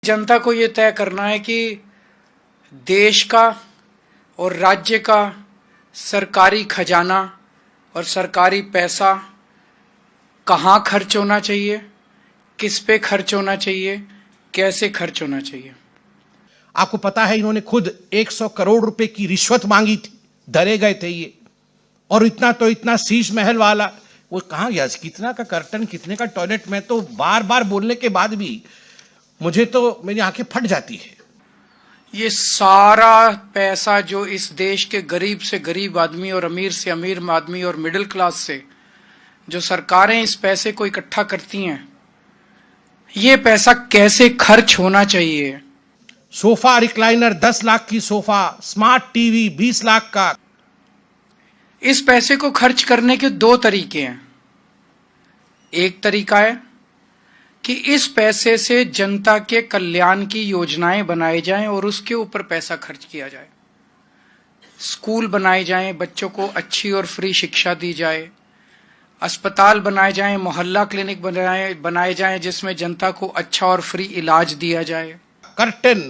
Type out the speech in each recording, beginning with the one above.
जनता को ये तय करना है कि देश का और राज्य का सरकारी खजाना और सरकारी पैसा कहाँ खर्च होना चाहिए, किस पे खर्च होना चाहिए, कैसे खर्च होना चाहिए। आपको पता है इन्होंने खुद 100 करोड़ रुपए की रिश्वत मांगी थी, धरे गए थे ये। और इतना तो इतना शीश महल वाला वो कहाँ गया, कितना का कर्टन, कितने का टॉयलेट। मैं तो बार बार बोलने के बाद भी मुझे तो मेरी आंखें फट जाती है। ये सारा पैसा जो इस देश के गरीब से गरीब आदमी और अमीर से अमीर आदमी और मिडिल क्लास से जो सरकारें इस पैसे को इकट्ठा करती हैं, ये पैसा कैसे खर्च होना चाहिए। सोफा रिक्लाइनर 10 लाख की सोफा, स्मार्ट टीवी 20 लाख का। इस पैसे को खर्च करने के दो तरीके हैं। एक तरीका है कि इस पैसे से जनता के कल्याण की योजनाएं बनाई जाएं और उसके ऊपर पैसा खर्च किया जाए। स्कूल बनाए जाएं, बच्चों को अच्छी और फ्री शिक्षा दी जाए, अस्पताल बनाए जाएं, मोहल्ला क्लिनिक बनाए जाएं जिसमें जनता को अच्छा और फ्री इलाज दिया जाए। कर्टन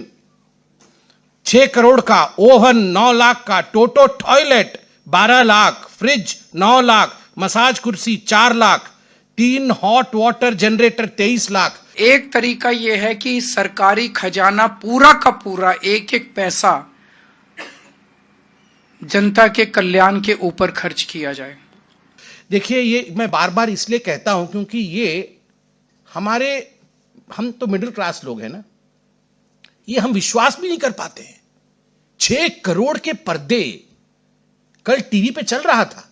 6 करोड़ का, ओवन 9 लाख का, Toto toilet 12 lakh, fridge 9 lakh, massage कुर्सी 4 lakh, 3 hot water generator 23 lakh. एक तरीका यह है कि सरकारी खजाना पूरा का पूरा एक एक पैसा जनता के कल्याण के ऊपर खर्च किया जाए। देखिए, ये मैं बार बार इसलिए कहता हूं क्योंकि ये हम तो मिडिल क्लास लोग हैं ना, ये हम विश्वास भी नहीं कर पाते हैं। 6 करोड़ के पर्दे कल टीवी पे चल रहा था,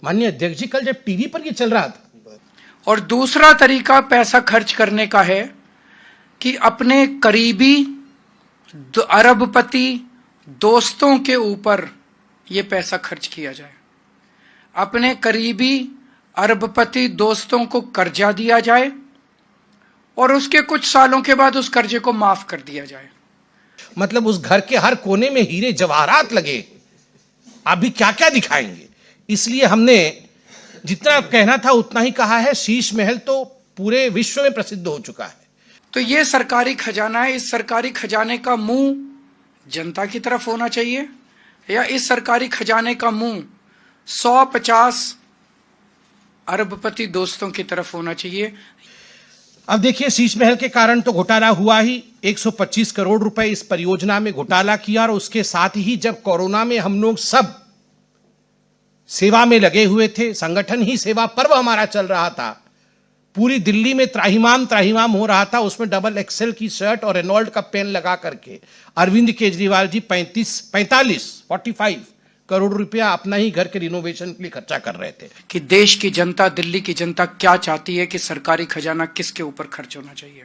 माननीय अध्यक्ष जी, कल जब टीवी पर ये चल रहा था। और दूसरा तरीका पैसा खर्च करने का है कि अपने करीबी अरबपति दोस्तों के ऊपर यह पैसा खर्च किया जाए। अपने करीबी अरबपति दोस्तों को कर्जा दिया जाए और उसके कुछ सालों के बाद उस कर्जे को माफ कर दिया जाए। मतलब उस घर के हर कोने में हीरे जवाहरात लगे, आप भी क्या क्या दिखाएंगे। इसलिए हमने जितना कहना था उतना ही कहा है। शीश महल तो पूरे विश्व में प्रसिद्ध हो चुका है। तो ये सरकारी खजाना है, इस सरकारी खजाने का मुंह जनता की तरफ होना चाहिए या इस सरकारी खजाने का मुंह 150 अरबपति दोस्तों की तरफ होना चाहिए। अब देखिए, शीश महल के कारण तो घोटाला हुआ ही। 125 करोड़ रुपए इस परियोजना में घोटाला किया और उसके साथ ही जब कोरोना में हम लोग सब सेवा में लगे हुए थे, संगठन ही सेवा पर्व हमारा चल रहा था, पूरी दिल्ली में त्राहिमाम हो रहा था, उसमें डबल एक्सेल की शर्ट और रेनॉल्ड का पेन लगा करके अरविंद केजरीवाल जी 45 करोड़ रुपया अपना ही घर के रिनोवेशन के लिए खर्चा कर रहे थे। कि देश की जनता, दिल्ली की जनता क्या चाहती है कि सरकारी खजाना किसके ऊपर खर्च होना चाहिए।